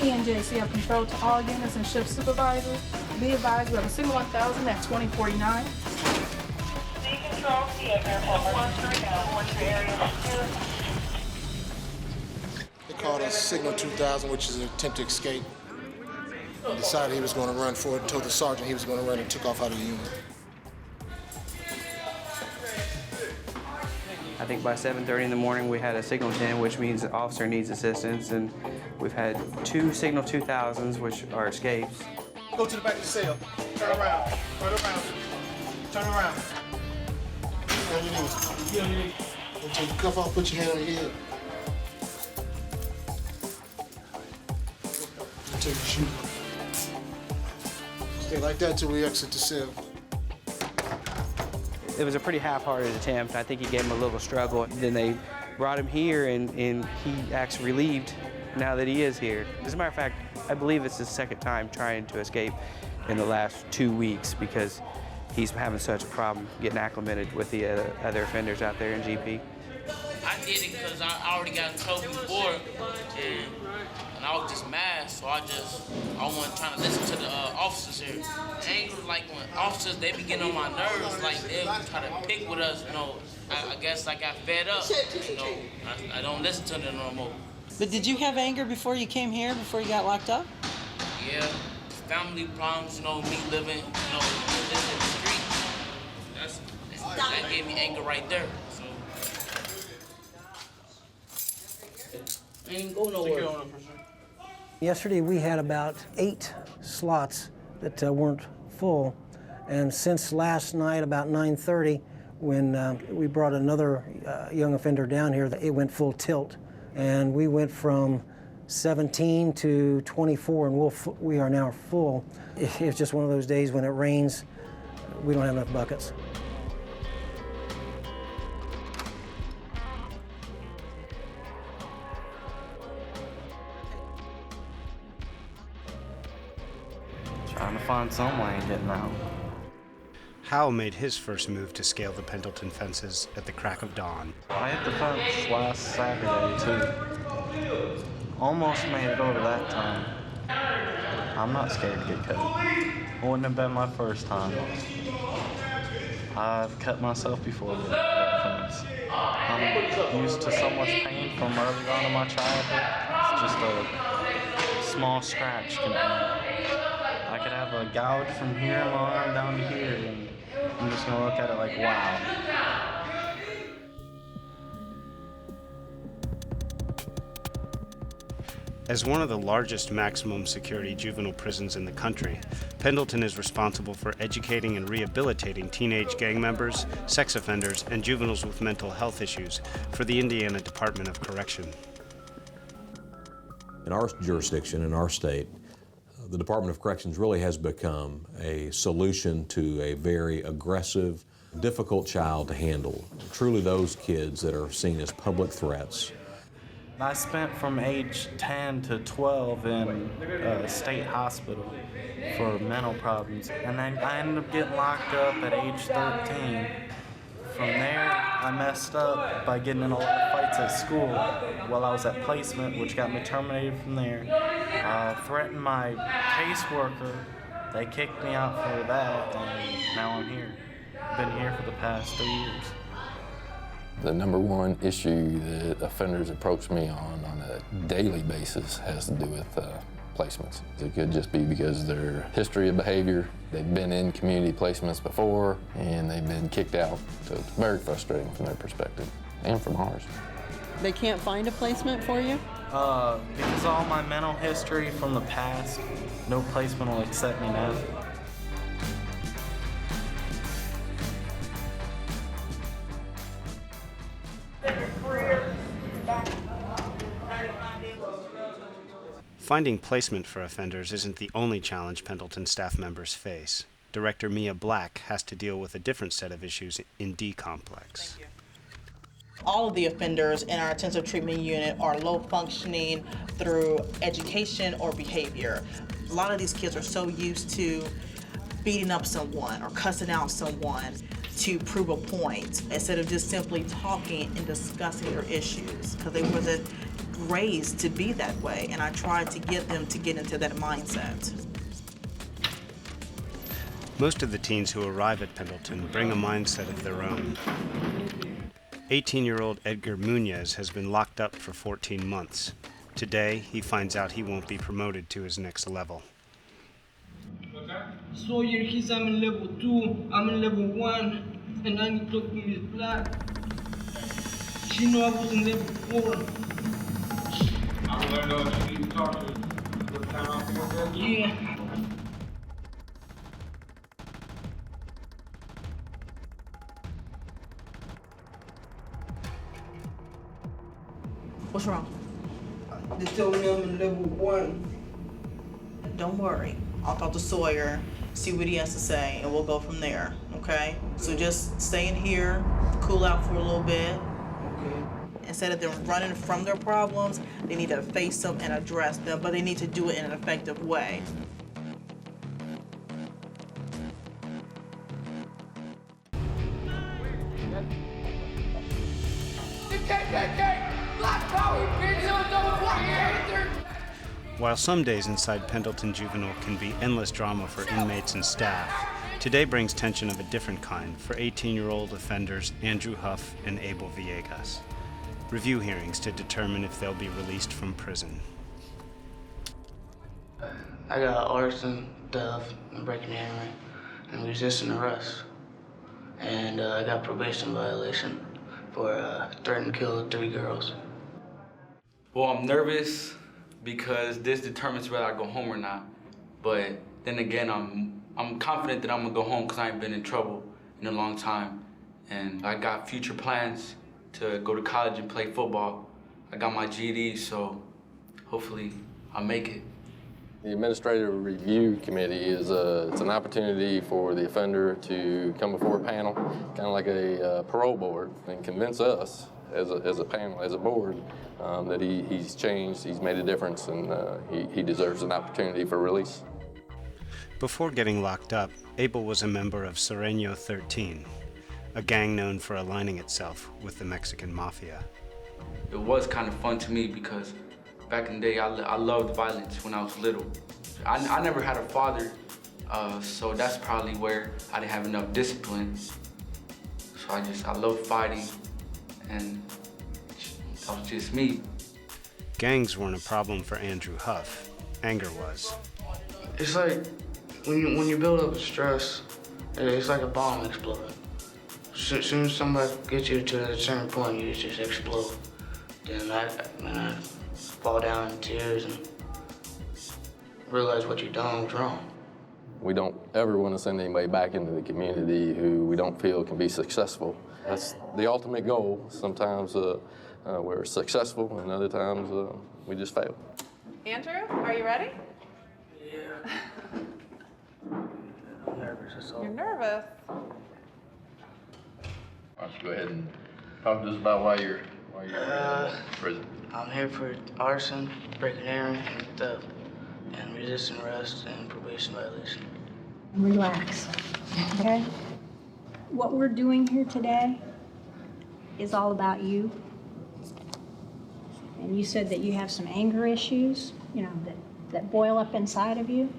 ENJC have control to all units and shift supervisors. Be advised, we have a signal 1000 at 2049. Control, They called us Signal 2000, which is an attempt to escape. He decided he was going to run for it and told the sergeant he was going to run and took off out of the unit. I think by 7:30 in the morning we had a Signal 10, which means the officer needs assistance, and we've had 2 Signal 2000s, which are escapes. Go to the back of the cell. Turn around. Turn around. Turn around. On your knees. Get on your knees. Take the cuff off, put your hand on your head. Take your shoe off. Stay like that till we exit the cell. It was a pretty half-hearted attempt. I think he gave him a little struggle. Then they brought him here, and he acts relieved now that he is here. As a matter of fact, I believe it's his second time trying to escape in the last 2 weeks because he's having such a problem getting acclimated with the other offenders out there in GP. I did it because I already got in trouble before, and I was just mad, so I wasn't trying to listen to the officers here. Anger, like when officers, they be getting on my nerves, like they try to pick with us, you know. I guess I got fed up, you know. I don't listen to them no more. But did you have anger before you came here, before you got locked up? Yeah, family problems, you know, me living, you know, living in the street. That gave me anger right there. So. I ain't go nowhere. Yesterday we had about 8 slots that weren't full, and since last night about 9:30, when we brought another young offender down here, it went full tilt, and we went from 17 to 24, and we are now full. It's just one of those days when it rains, we don't have enough buckets. Trying to find some way of getting out. Hal made his first move to scale the Pendleton fences at the crack of dawn. I hit the fence last Saturday, too. Almost made it over that time. I'm not scared to get cut. Wouldn't have been my first time. I've cut myself before with that fence. I'm used to so much pain from early on in my childhood. It's just a small scratch. I could have a gouge from here in my arm down to here, and I'm just gonna look at it like, wow. As one of the largest maximum security juvenile prisons in the country, Pendleton is responsible for educating and rehabilitating teenage gang members, sex offenders, and juveniles with mental health issues for the Indiana Department of Correction. In our jurisdiction, in our state, the Department of Corrections really has become a solution to a very aggressive, difficult child to handle. Truly those kids that are seen as public threats. I spent from age 10 to 12 in a state hospital for mental problems, and then I ended up getting locked up at age 13. From there, I messed up by getting in a lot of fights at school while I was at placement, which got me terminated from there. Threatened my caseworker. They kicked me out for that, and now I'm here. Been here for the past 3 years. The number one issue that offenders approach me on a daily basis has to do with placements. It could just be because of their history of behavior. They've been in community placements before, and they've been kicked out. So it's very frustrating from their perspective, and from ours. They can't find a placement for you? Because of all my mental history from the past, no placement will accept me now. Finding placement for offenders isn't the only challenge Pendleton staff members face. Director Mia Black has to deal with a different set of issues in D Complex. All of the offenders in our intensive treatment unit are low functioning through education or behavior. A lot of these kids are so used to beating up someone or cussing out someone to prove a point instead of just simply talking and discussing their issues, because they wasn't raised to be that way, and I try to get them to get into that mindset. Most of the teens who arrive at Pendleton bring a mindset of their own. 18-year-old Edgar Munoz has been locked up for 14 months. Today, he finds out he won't be promoted to his next level. Sawyer, I'm in level 2, I'm in level 1, and I need to talk to Miss Black. She know I was in level 4. I want to know if you need to talk to her. Yeah. What's wrong? They told me I'm in level 1. Don't worry. I'll talk to Sawyer, see what he has to say, and we'll go from there, okay? So just stay in here, cool out for a little bit. Okay. Instead of them running from their problems, they need to face them and address them, but they need to do it in an effective way. While some days inside Pendleton Juvenile can be endless drama for inmates and staff, today brings tension of a different kind for 18-year-old offenders Andrew Huff and Abel Villegas. Review hearings to determine if they'll be released from prison. I got arson, theft, and breaking and entering, and resisting arrest. And I got probation violation for threatening to kill 3 girls. Well, I'm nervous because this determines whether I go home or not. But then again, I'm confident that I'm gonna go home because I ain't been in trouble in a long time. And I got future plans to go to college and play football. I got my GED, so hopefully I'll make it. The Administrative Review Committee is it's an opportunity for the offender to come before a panel, kind of like a parole board, and convince us as a panel, as a board, that he's changed, he's made a difference, and he deserves an opportunity for release. Before getting locked up, Abel was a member of Sereno 13, a gang known for aligning itself with the Mexican mafia. It was kind of fun to me because back in the day, I loved violence when I was little. I never had a father, so that's probably where I didn't have enough discipline. So I love fighting, and that was just me. Gangs weren't a problem for Andrew Huff. Anger was. It's like when you build up stress, it's like a bomb exploding. As soon as somebody gets you to a certain point, you just explode. Then I fall down in tears and realize what you've done was wrong. We don't ever want to send anybody back into the community who we don't feel can be successful. That's the ultimate goal. Sometimes we're successful, and other times we just fail. Andrew, are you ready? Yeah. I'm nervous, that's all. You're nervous. Why don't you go ahead and talk to us about why you're in prison. I'm here for arson, breaking and entering, and theft, and resisting arrest and probation violation. Relax, okay? What we're doing here today is all about you. And you said that you have some anger issues, that boil up inside of you.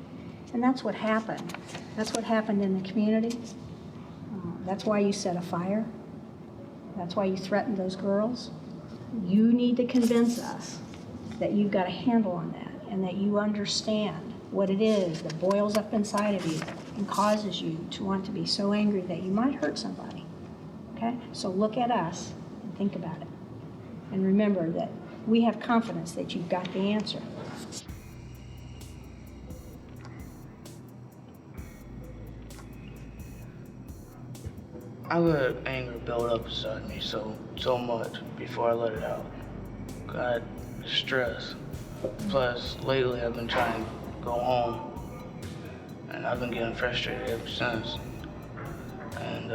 And that's what happened. That's what happened in the community. That's why you set a fire. That's why you threatened those girls. You need to convince us that you've got a handle on that and that you understand what it is that boils up inside of you and causes you to want to be so angry that you might hurt somebody, okay? So look at us and think about it. And remember that we have confidence that you've got the answer. I let anger build up inside me so much before I let it out. I had stress. Plus, lately I've been trying to go home, and I've been getting frustrated ever since. And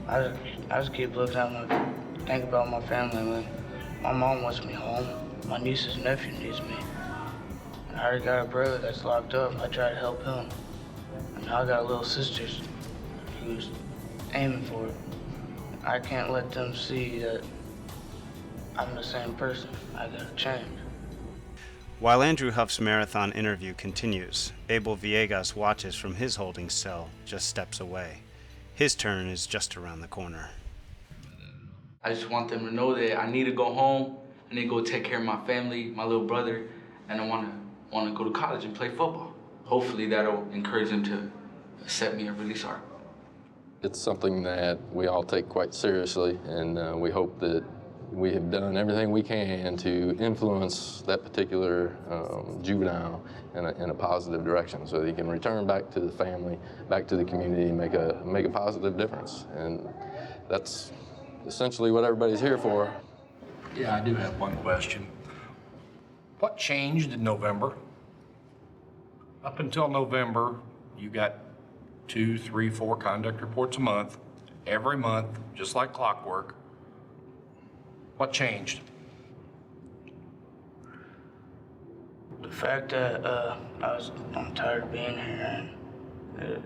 I just keep looking at think about my family. When my mom wants me home, my niece's nephew needs me. And I already got a brother that's locked up. I try to help him. And now I got a little sister who's aiming for it. I can't let them see that I'm the same person. I gotta change. While Andrew Huff's marathon interview continues, Abel Villegas watches from his holding cell just steps away. His turn is just around the corner. I just want them to know that I need to go home, I need to go take care of my family, my little brother, and I want to go to college and play football. Hopefully that'll encourage them to accept me and release art. It's something that we all take quite seriously, and we hope that we have done everything we can to influence that particular juvenile in a positive direction, so that he can return back to the family, back to the community, and make a positive difference. And that's essentially what everybody's here for. Yeah, I do have one question. What changed in November? Up until November, you got 2, 3, 4 conduct reports a month, every month, just like clockwork. What changed? The fact that I'm tired of being here, and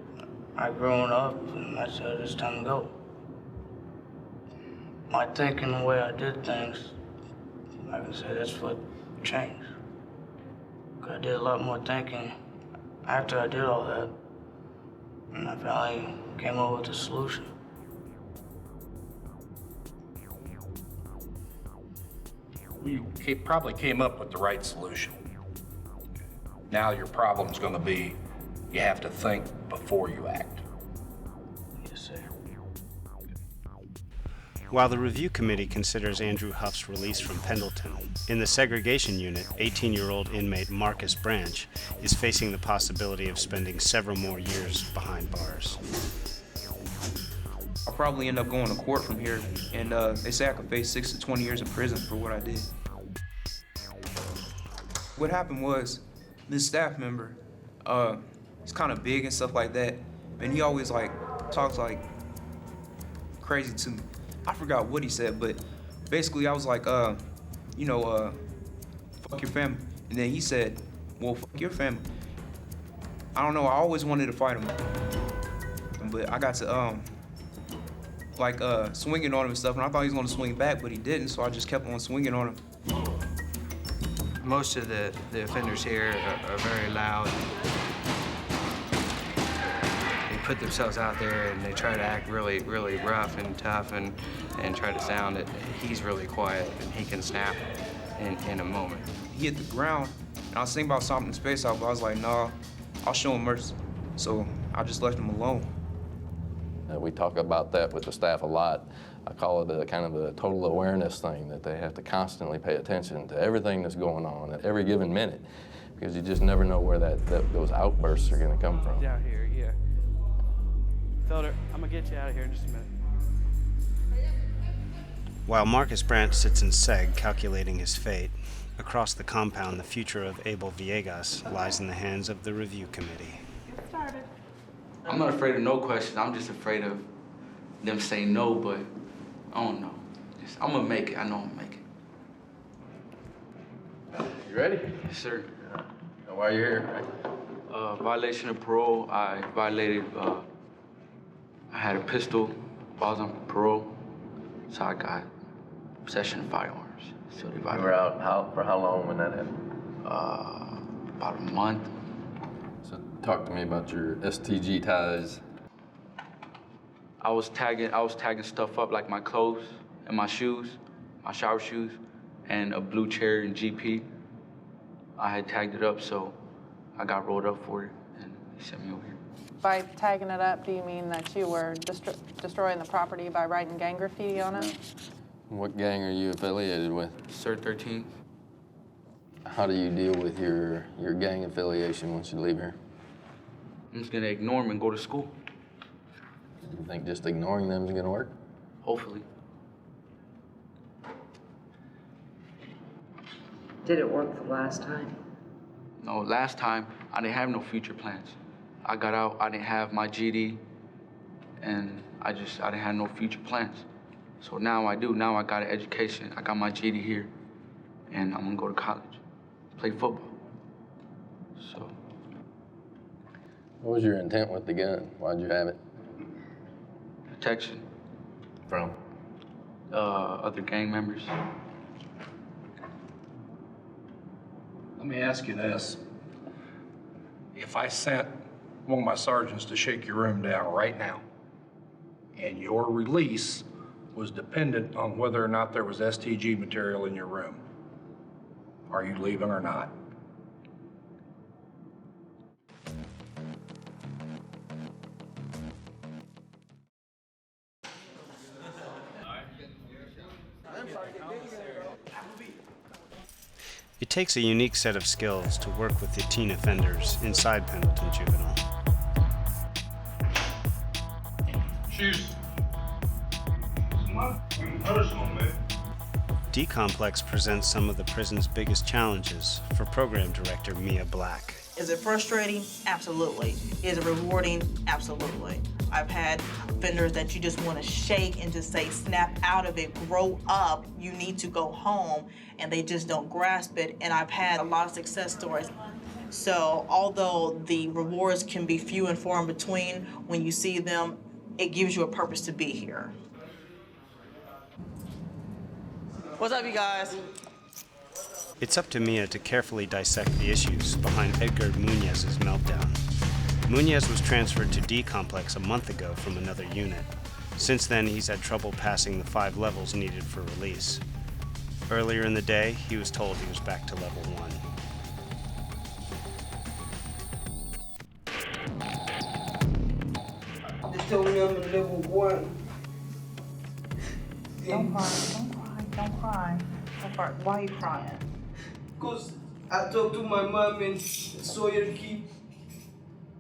I've grown up, and I said it's time to go. My thinking, the way I did things, I can say that's what changed. I did a lot more thinking after I did all that, and I finally came up with a solution. You probably came up with the right solution. Now your problem's going to be you have to think before you act. Yes, sir. While the review committee considers Andrew Huff's release from Pendleton, in the segregation unit, 18-year-old inmate Marcus Branch is facing the possibility of spending several more years behind bars. I'll probably end up going to court from here, and they say I could face 6 to 20 years in prison for what I did. What happened was, this staff member, he's kind of big and stuff like that, and he always talks crazy to me. I forgot what he said, but basically I was like, fuck your family. And then he said, well, fuck your family. I don't know, I always wanted to fight him, but I got to, swinging on him and stuff, and I thought he was gonna swing back, but he didn't, so I just kept on swinging on him. Most of the offenders here are very loud. They put themselves out there and they try to act really, really rough and tough and try to sound that he's really quiet and he can snap in a moment. He hit the ground, and I was thinking about stomping his face out, but I was like, nah, I'll show him mercy. So I just left him alone. We talk about that with the staff a lot. I call it a kind of a total awareness thing, that they have to constantly pay attention to everything that's going on at every given minute, because you just never know where those outbursts are going to come from. Out here, yeah. Felder, I'm gonna get you out of here in just a minute. While Marcus Branch sits in seg calculating his fate, across the compound the future of Abel Villegas lies in the hands of the review committee. Get started. I'm not afraid of no questions. I'm just afraid of them saying no, but I don't know. I'm gonna make it. I know I'm gonna make it. You ready? Yes, sir. Why are you here? Violation of parole. I violated, I had a pistol while I was on parole, so I got possession of firearms. So they violated. You were out for how long when that happened? About a month. So talk to me about your STG ties. I was tagging stuff up like my clothes and my shoes, my shower shoes, and a blue chair in GP. I had tagged it up, so I got rolled up for it, and they sent me over here. By tagging it up, do you mean that you were destroying the property by writing gang graffiti on it? What gang are you affiliated with? Sir 13. How do you deal with your gang affiliation once you leave here? I'm just gonna ignore them and go to school. You think just ignoring them is gonna work? Hopefully. Did it work the last time? No, last time, I didn't have no future plans. I got out, I didn't have my GD, and I didn't have no future plans. So now I do. Now I got an education. I got my GD here, and I'm gonna go to college, play football. So. What was your intent with the gun? Why'd you have it? Protection. From? Other gang members. Let me ask you this. If I sent one of my sergeants to shake your room down right now, and your release was dependent on whether or not there was STG material in your room, are you leaving or not? It takes a unique set of skills to work with the teen offenders inside Pendleton Juvenile. Shoes. Personal, man. D-Complex presents some of the prison's biggest challenges for Program Director Mia Black. Is it frustrating? Absolutely. Is it rewarding? Absolutely. I've had offenders that you just want to shake and just say, snap out of it, grow up, you need to go home, and they just don't grasp it. And I've had a lot of success stories. So although the rewards can be few and far in between, when you see them, it gives you a purpose to be here. What's up, you guys? It's up to Mia to carefully dissect the issues behind Edgar Munez's meltdown. Munez was transferred to D-Complex a month ago from another unit. Since then, he's had trouble passing the 5 levels needed for release. Earlier in the day, he was told he was back to level 1. They told me I'm in level 1. Don't cry, don't cry, don't cry. Don't cry. Why are you crying? Because I talked to my mom and Sawyer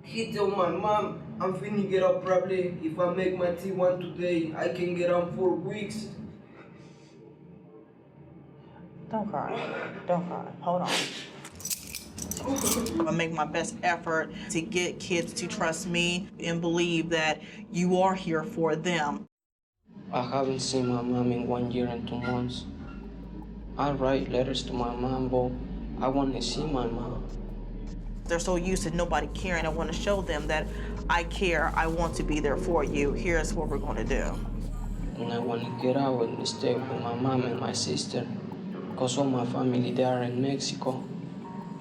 he told my mom, I'm finna get out probably if I make my T1 today, I can get out 4 weeks. Don't cry, don't cry, hold on. I'm gonna make my best effort to get kids to trust me and believe that you are here for them. I haven't seen my mom in 1 year and 2 months. I write letters to my mom, but I want to see my mom. They're so used to nobody caring. I want to show them that I care, I want to be there for you. Here's what we're going to do. And I want to get out and stay with my mom and my sister, because all my family, they are in Mexico.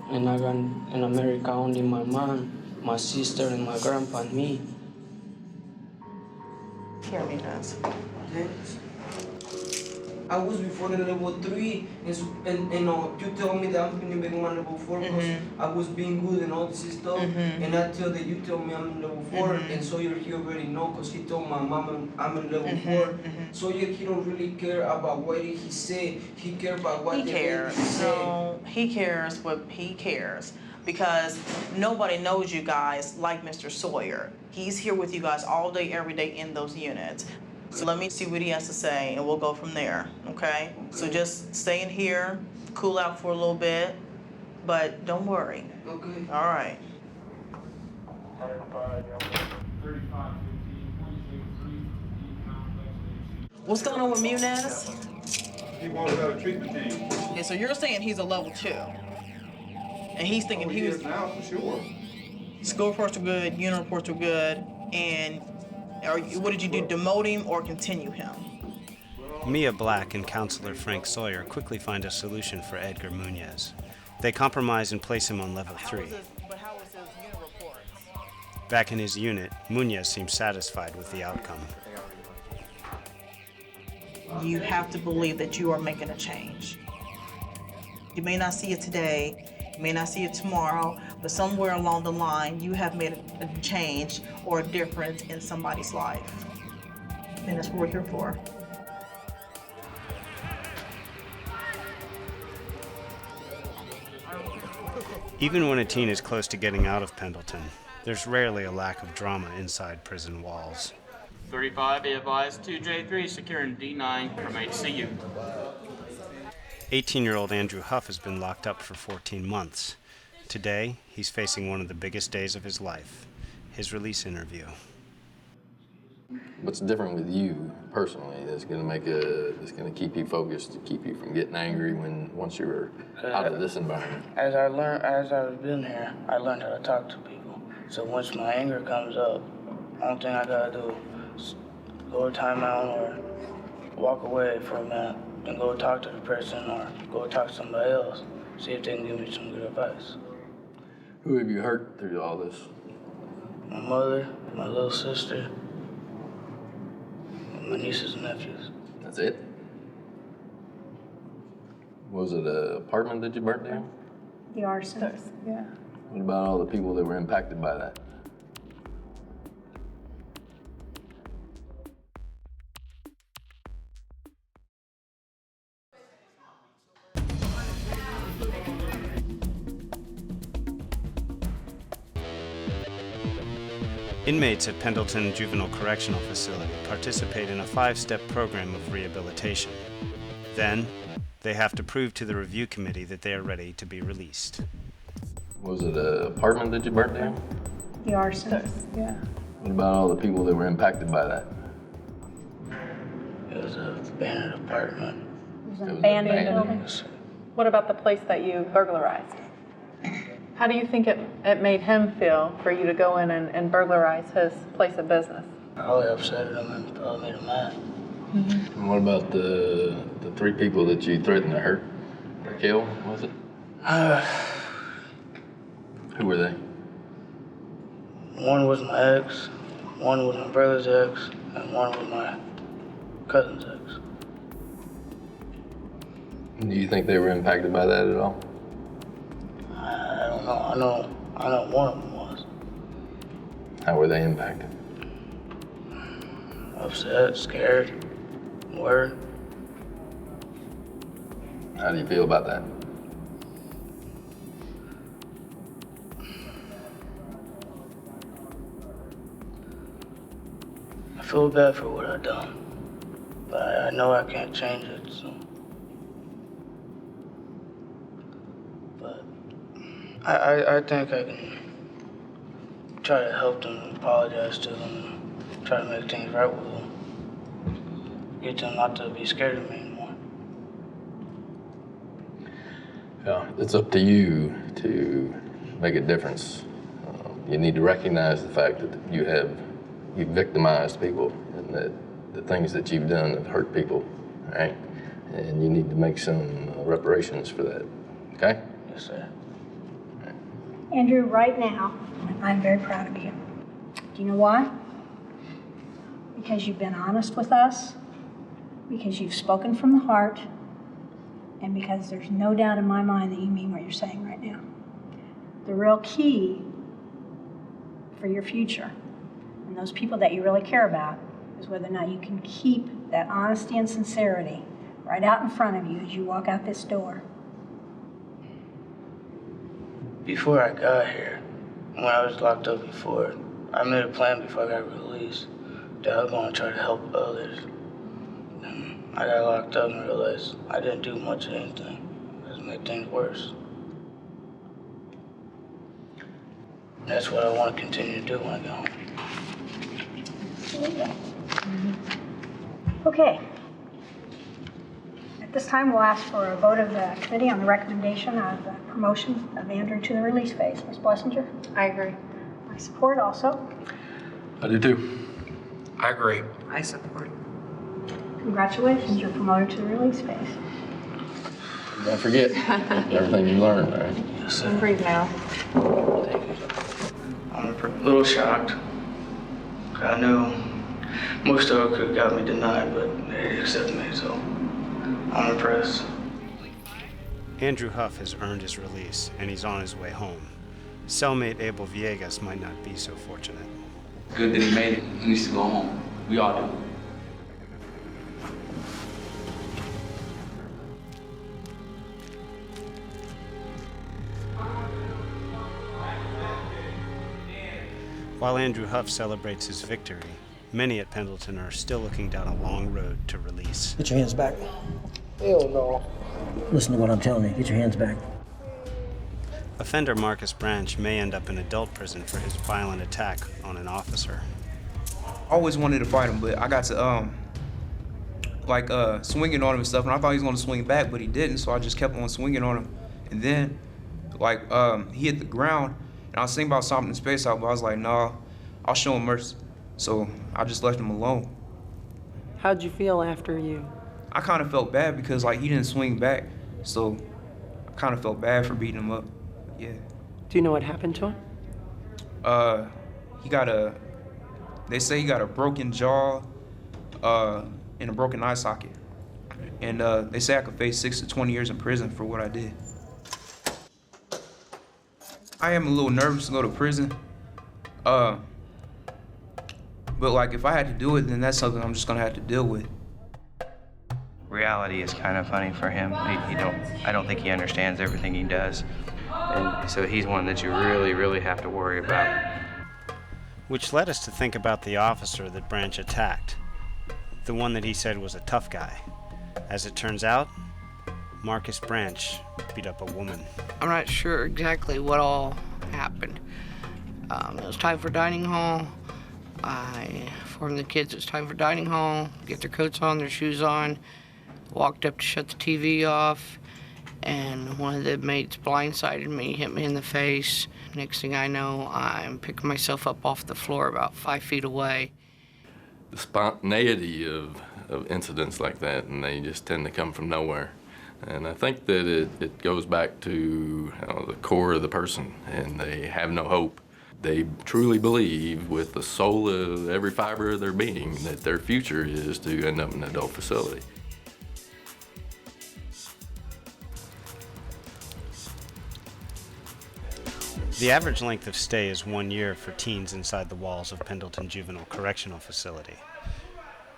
And I got in America only my mom, my sister, and my grandpa and me. Hear me, guys. I was before in level 3, and you tell me that I'm gonna make my level 4 because I was being good and all this stuff, and I tell that you tell me I'm in level 4, and so he already know because he told my mom I'm in level 4. So he don't really care about what he say. He care about what He cares. No, he cares what he cares. Because nobody knows you guys like Mr. Sawyer. He's here with you guys all day, every day in those units. So let me see what he has to say, and we'll go from there, okay? So just stay in here, cool out for a little bit, but don't worry. Okay. All right. What's going on with Munez? He wants out of treatment team. Okay, so you're saying he's a level 2. And he's thinking he was... now, for sure. School reports were good, unit reports were good, and what did you do, demote him or continue him? Mia Black and counselor Frank Sawyer quickly find a solution for Edgar Munez. They compromise and place him on level 3. But how was his unit reports? Back in his unit, Munez seems satisfied with the outcome. You have to believe that you are making a change. You may not see it today, you may not see it tomorrow, but somewhere along the line, you have made a change or a difference in somebody's life. And that's what we're here for. Even when a teen is close to getting out of Pendleton, there's rarely a lack of drama inside prison walls. 35, be advised, 2J3 securing D9 from HCU. 18-year-old Andrew Huff has been locked up for 14 months. Today, he's facing one of the biggest days of his life, his release interview. What's different with you personally that's going to keep you focused, to keep you from getting angry once you're out of this environment? As I've been here, I learned how to talk to people. So once my anger comes up, the only thing I gotta do is go to timeout or walk away for a minute and go talk to the person or go talk to somebody else. see if they can give me some good advice. Who have you hurt through all this? My mother, my little sister, and my nieces and nephews. That's it? Was it an apartment that you burnt down? The arson. Yeah. What about all the people that were impacted by that? Inmates at Pendleton Juvenile Correctional Facility participate in a 5-step program of rehabilitation. Then, they have to prove to the review committee that they are ready to be released. Was it an apartment that you burnt down? The arson. Yeah. What about all the people that were impacted by that? It was an abandoned apartment. It was It an was abandoned abandoned. building. What about the place that you burglarized? How do you think it made him feel for you to go in and burglarize his place of business? I really upset him and probably made him mad. And what about the 3 people that you threatened to hurt? Or kill, was it? Who were they? One was my ex, one was my brother's ex, and one was my cousin's ex. Do you think they were impacted by that at all? I don't know. I know one of them was. How were they impacted? Upset, scared, worried. How do you feel about that? I feel bad for what I've done, but I know I can't change it, so. But I think I can try to help them, apologize to them, and try to make things right with them. Get them not to be scared of me anymore. Yeah, it's up to you to make a difference. You need to recognize the fact that you've victimized people and that the things that you've done have hurt people, all right? And you need to make some reparations for that, okay? Yes, sir. Andrew, right now, I'm very proud of you. Do you know why? Because you've been honest with us, because you've spoken from the heart, and because there's no doubt in my mind that you mean what you're saying right now. The real key for your future and those people that you really care about is whether or not you can keep that honesty and sincerity right out in front of you as you walk out this door. Before I got here, when I was locked up before, I made a plan before I got released that I was going to try to help others. And I got locked up and realized I didn't do much of anything. I just made things worse. That's what I want to continue to do when I go home. Absolutely. Okay. At this time, we'll ask for a vote of the committee on the recommendation of the promotion of Andrew to the release phase. Ms. Blessinger? I agree. I support also. I do too. I agree. I support. Congratulations, you're promoted to the release phase. Don't forget everything you learned, all right? Yes, I'm breathe now. I'm a little shocked. I knew most of it could have got me denied, but they accepted me, so I'm impressed. Andrew Huff has earned his release, and he's on his way home. Cellmate Abel Villegas might not be so fortunate. Good that he made it. He needs to go home. We all do. While Andrew Huff celebrates his victory, many at Pendleton are still looking down a long road to release. Get your hands back. Hell no. Listen to what I'm telling you. Get your hands back. Offender Marcus Branch may end up in adult prison for his violent attack on an officer. I always wanted to fight him, but I got to swinging on him and stuff, and I thought he was gonna swing back, but he didn't, so I just kept on swinging on him. And then, he hit the ground, and I was thinking about stomping his face out, but I was like, nah, I'll show him mercy. So I just left him alone. How'd you feel after you? I kind of felt bad because he didn't swing back, so kind of felt bad for beating him up. Yeah. Do you know what happened to him? They say he got a broken jaw, and a broken eye socket. And they say I could face 6 to 20 years in prison for what I did. I am a little nervous to go to prison. But like if I had to do it, then that's something I'm just gonna have to deal with. Reality is kind of funny for him. I don't think he understands everything he does. And so he's one that you really, really have to worry about. Which led us to think about the officer that Branch attacked, the one that he said was a tough guy. As it turns out, Marcus Branch beat up a woman. I'm not sure exactly what all happened. It was time for dining hall. I informed the kids it was time for dining hall, get their coats on, their shoes on, walked up to shut the TV off, and one of the mates blindsided me, hit me in the face. Next thing I know, I'm picking myself up off the floor about 5 feet away. The spontaneity of incidents like that, and they just tend to come from nowhere. And I think that it goes back to the core of the person, and they have no hope. They truly believe with the soul of every fiber of their being that their future is to end up in an adult facility. The average length of stay is 1 year for teens inside the walls of Pendleton Juvenile Correctional Facility.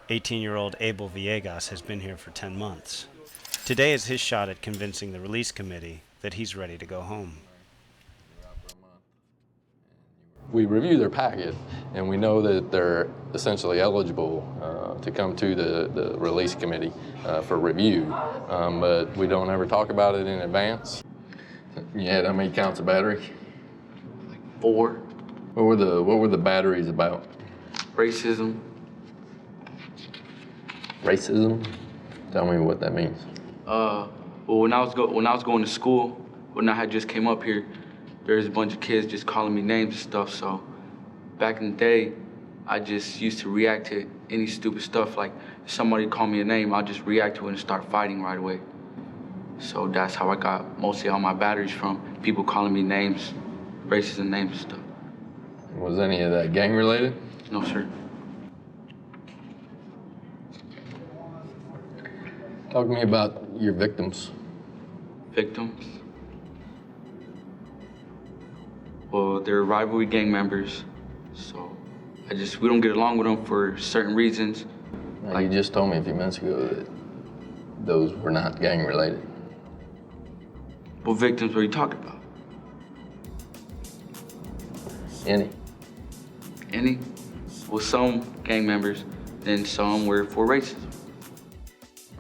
18-year-old Abel Villegas has been here for 10 months. Today is his shot at convincing the release committee that he's ready to go home. We review their packet, and we know that they're essentially eligible to come to the release committee for review, but we don't ever talk about it in advance. You had how many counts of battery? Like 4. What were the batteries about? Racism. Racism? Tell me what that means. Well, when I was going to school, when I had just came up here, there was a bunch of kids just calling me names and stuff. So back in the day, I just used to react to any stupid stuff. Like if somebody called me a name, I'll just react to it and start fighting right away. So that's how I got mostly all my batteries from, people calling me names, racist names and stuff. Was any of that gang related? No, sir. Talk to me about your victims. Victims? Well, they're rivalry gang members, so we don't get along with them for certain reasons. Now, you just told me a few minutes ago that those were not gang related. What victims were you talking about? Any? Any? Well, some gang members, then some were for racism.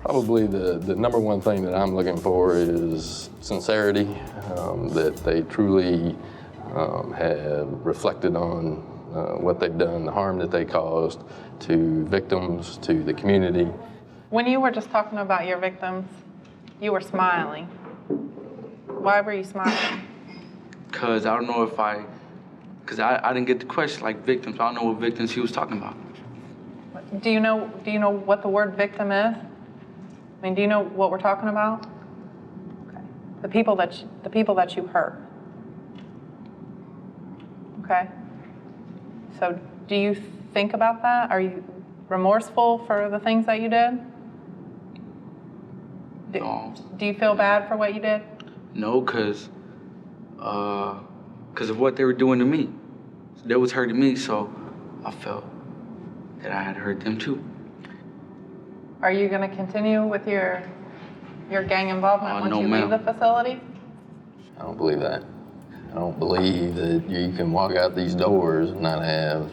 Probably the number one thing that I'm looking for is sincerity, that they truly have reflected on what they've done, the harm that they caused to victims, to the community. When you were just talking about your victims, you were smiling. Why were you smiling? Because I don't know if because I didn't get the question, like victims. I don't know what victims he was talking about. Do you know what the word victim is? I mean, do you know what we're talking about? Okay. The people that you hurt. Okay. So do you think about that? Are you remorseful for the things that you did? No. Do you feel bad for what you did? No, because of what they were doing to me. They was hurting me, so I felt that I had hurt them too. Are you going to continue with your gang involvement once you leave the facility? I don't believe that. I don't believe that you can walk out these doors and not have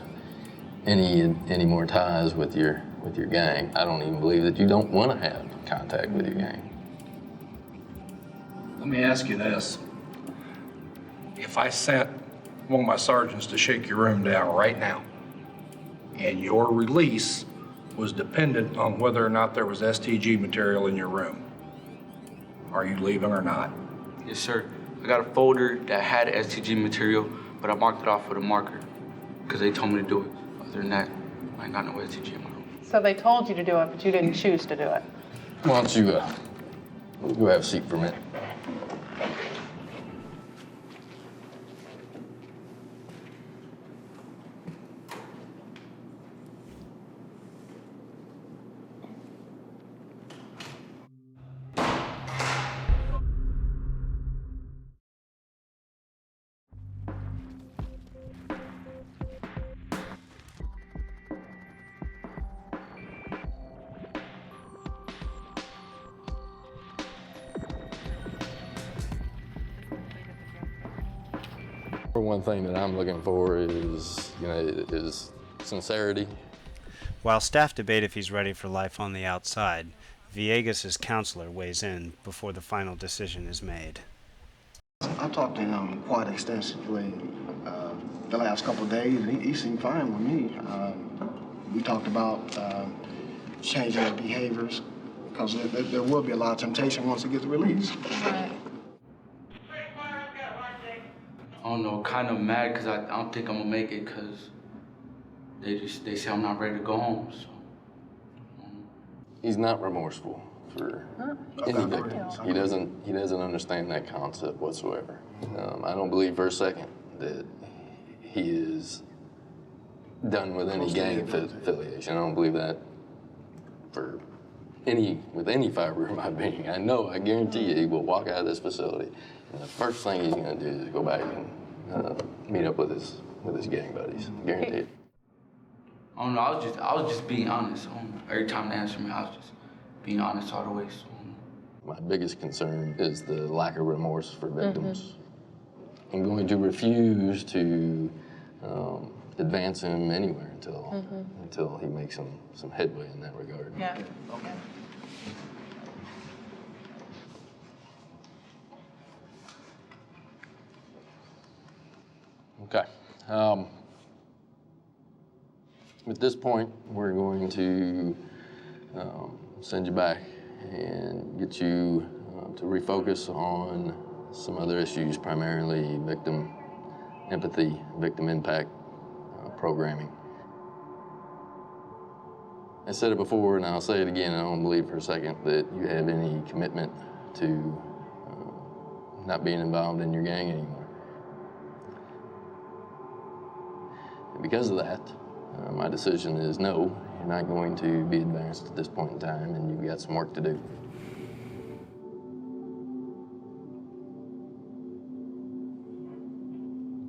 any more ties with your gang. I don't even believe that you don't want to have contact with your gang. Let me ask you this. If I sent one of my sergeants to shake your room down right now, and your release was dependent on whether or not there was STG material in your room, are you leaving or not? Yes, sir. I got a folder that had STG material, but I marked it off with a marker because they told me to do it. Other than that, I ain't got no STG in my room. So they told you to do it, but you didn't choose to do it. Why don't you go have a seat for a minute? One thing that I'm looking for is, is sincerity. While staff debate if he's ready for life on the outside, Villegas' counselor weighs in before the final decision is made. I talked to him quite extensively the last couple of days, and he seemed fine with me. We talked about changing his behaviors, because there will be a lot of temptation once he gets released. Right. I don't know, kind of mad because I don't think I'm gonna make it because they say I'm not ready to go home. So. He's not remorseful for any victims. He doesn't understand that concept whatsoever. I don't believe for a second that he is done with any gang affiliation. I don't believe that with any fiber of my being. I guarantee you he will walk out of this facility, and the first thing he's gonna do is go back and meet up with his gang buddies. Guaranteed. I don't know, I was just being honest. Every time they answer me, I was just being honest all the way. So. My biggest concern is the lack of remorse for victims. I'm going to refuse to advance him anywhere until he makes some headway in that regard. Yeah. Okay. Okay. At this point, we're going to send you back and get you to refocus on some other issues, primarily victim empathy, victim impact programming. I said it before, and I'll say it again. I don't believe for a second that you have any commitment to not being involved in your gang anymore. And because of that, my decision is no, you're not going to be advanced at this point in time, and you've got some work to do.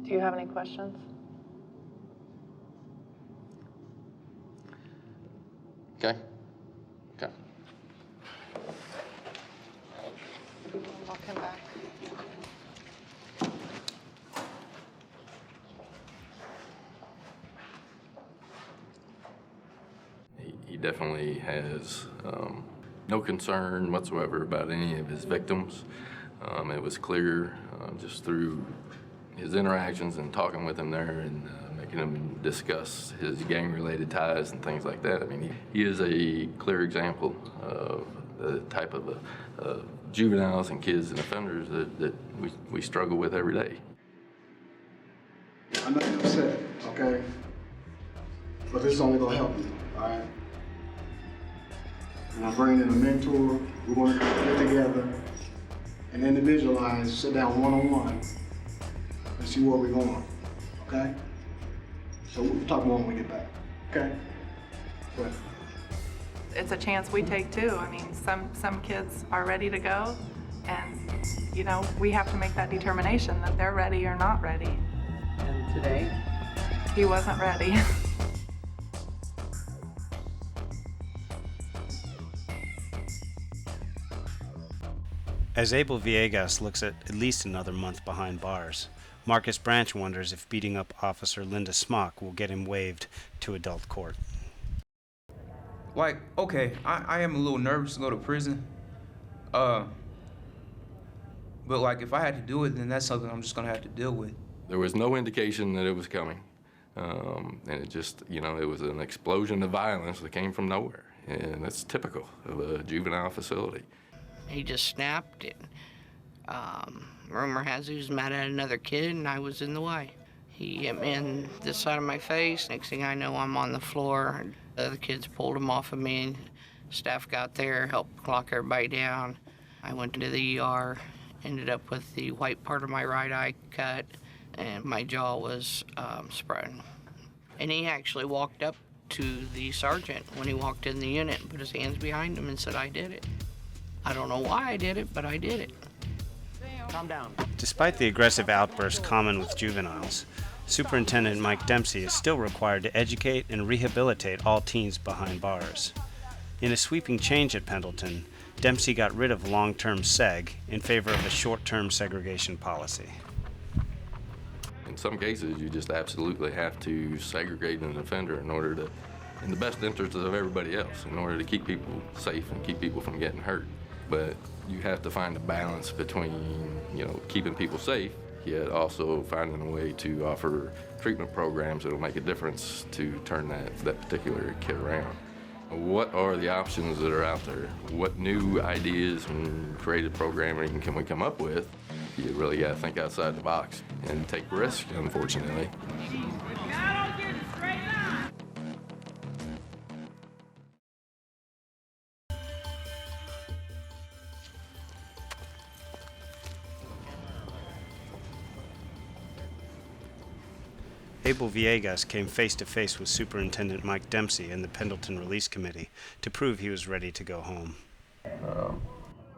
Do you have any questions? Okay? Okay. I'll come back. He definitely has no concern whatsoever about any of his victims. It was clear just through his interactions and talking with him there and making him discuss his gang-related ties and things like that. I mean, he is a clear example of the type of juveniles and kids and offenders that we struggle with every day. I know you're upset, okay? But this is only gonna help you, all right? And I'm bringing in a mentor. We're gonna get together and individualize, sit down one-on-one, and see where we're going, okay? So we'll talk more when we get back, okay? Go ahead. It's a chance we take too. I mean, some kids are ready to go, and we have to make that determination that they're ready or not ready. And today? He wasn't ready. As Abel Villegas looks at least another month behind bars, Marcus Branch wonders if beating up Officer Linda Smock will get him waived to adult court. Like, okay, I am a little nervous to go to prison. But like, if I had to do it, then that's something I'm just gonna have to deal with. There was no indication that it was coming. And it just, it was an explosion of violence that came from nowhere. And that's typical of a juvenile facility. He just snapped it. Rumor has he was mad at another kid and I was in the way. He hit me in this side of my face. Next thing I know, I'm on the floor. The other kids pulled him off of me. Staff got there, helped lock everybody down. I went to the ER, ended up with the white part of my right eye cut, and my jaw was spread. And he actually walked up to the sergeant when he walked in the unit and put his hands behind him and said, "I did it." I don't know why I did it, but I did it. Calm down. Despite the aggressive outbursts common with juveniles, Superintendent Mike Dempsey is still required to educate and rehabilitate all teens behind bars. In a sweeping change at Pendleton, Dempsey got rid of long-term seg in favor of a short-term segregation policy. In some cases, you just absolutely have to segregate an offender in order to, in the best interest of everybody else, in order to keep people safe and keep people from getting hurt. But you have to find a balance between, keeping people safe, yet also finding a way to offer treatment programs that will make a difference to turn that particular kid around. What are the options that are out there? What new ideas and creative programming can we come up with? You really got to think outside the box and take risks, unfortunately. Abel Villegas came face to face with Superintendent Mike Dempsey and the Pendleton Release Committee to prove he was ready to go home.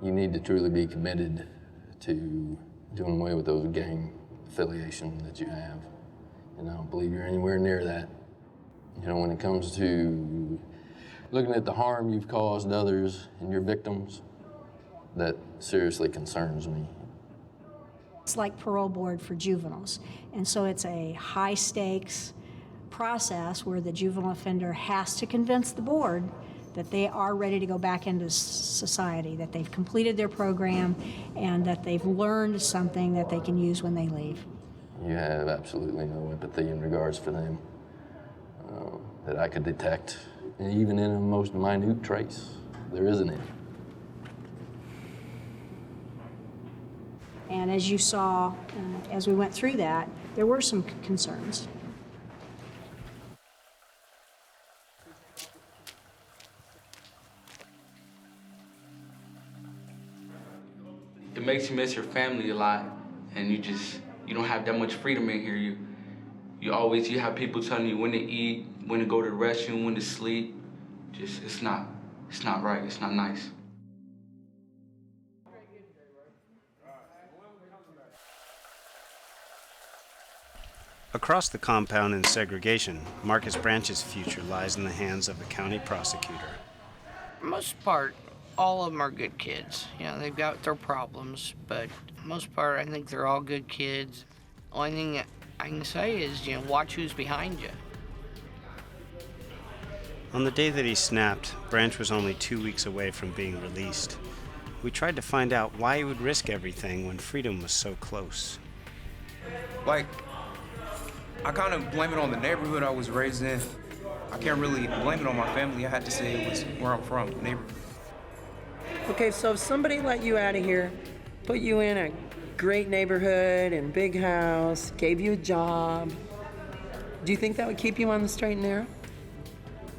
You need to truly be committed to doing away with those gang affiliation that you have. And I don't believe you're anywhere near that. When it comes to looking at the harm you've caused others and your victims, that seriously concerns me. It's like parole board for juveniles. And so it's a high-stakes process where the juvenile offender has to convince the board that they are ready to go back into society, that they've completed their program, and that they've learned something that they can use when they leave. You have absolutely no empathy in regards for them that I could detect, and even in a most minute trace. There isn't any. And as you saw, as we went through that, there were some concerns. It makes you miss your family a lot, and you don't have that much freedom in here. You have people telling you when to eat, when to go to the restroom, when to sleep. It's not right, it's not nice. Across the compound in Segregation, Marcus Branch's future lies in the hands of a county prosecutor. For the most part, all of them are good kids. They've got their problems, but for the most part, I think they're all good kids. Only thing I can say is, watch who's behind you. On the day that he snapped, Branch was only 2 weeks away from being released. We tried to find out why he would risk everything when freedom was so close. I kind of blame it on the neighborhood I was raised in. I can't really blame it on my family. I had to say it was where I'm from, the neighborhood. Okay, so if somebody let you out of here, put you in a great neighborhood and big house, gave you a job, do you think that would keep you on the straight and narrow?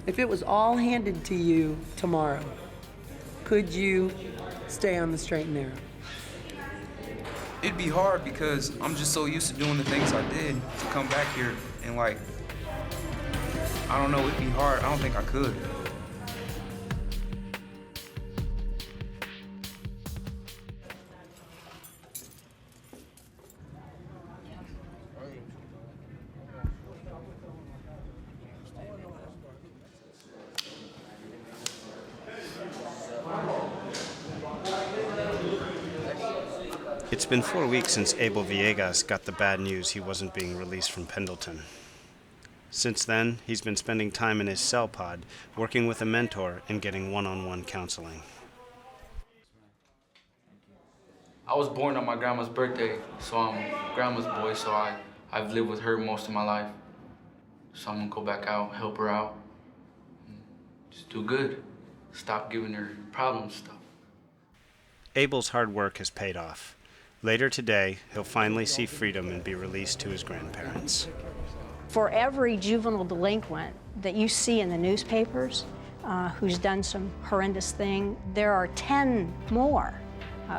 If it was all handed to you tomorrow, could you stay on the straight and narrow? It'd be hard because I'm just so used to doing the things I did to come back here and I don't know, it'd be hard. I don't think I could. It's been 4 weeks since Abel Villegas got the bad news he wasn't being released from Pendleton. Since then, he's been spending time in his cell pod, working with a mentor and getting one-on-one counseling. I was born on my grandma's birthday, so I'm grandma's boy, so I've lived with her most of my life. So I'm gonna go back out, help her out, just do good. Stop giving her problems stuff. Abel's hard work has paid off. Later today, he'll finally see freedom and be released to his grandparents. For every juvenile delinquent that you see in the newspapers who's done some horrendous thing, there are 10 more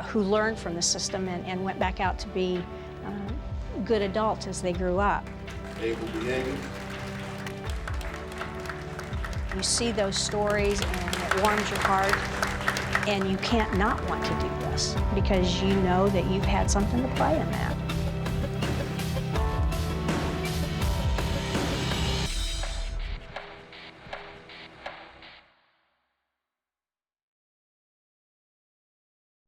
who learned from the system and went back out to be good adults as they grew up. Abel Villegas. You see those stories and it warms your heart, and you can't not want to do this because you know that you've had something to play in that.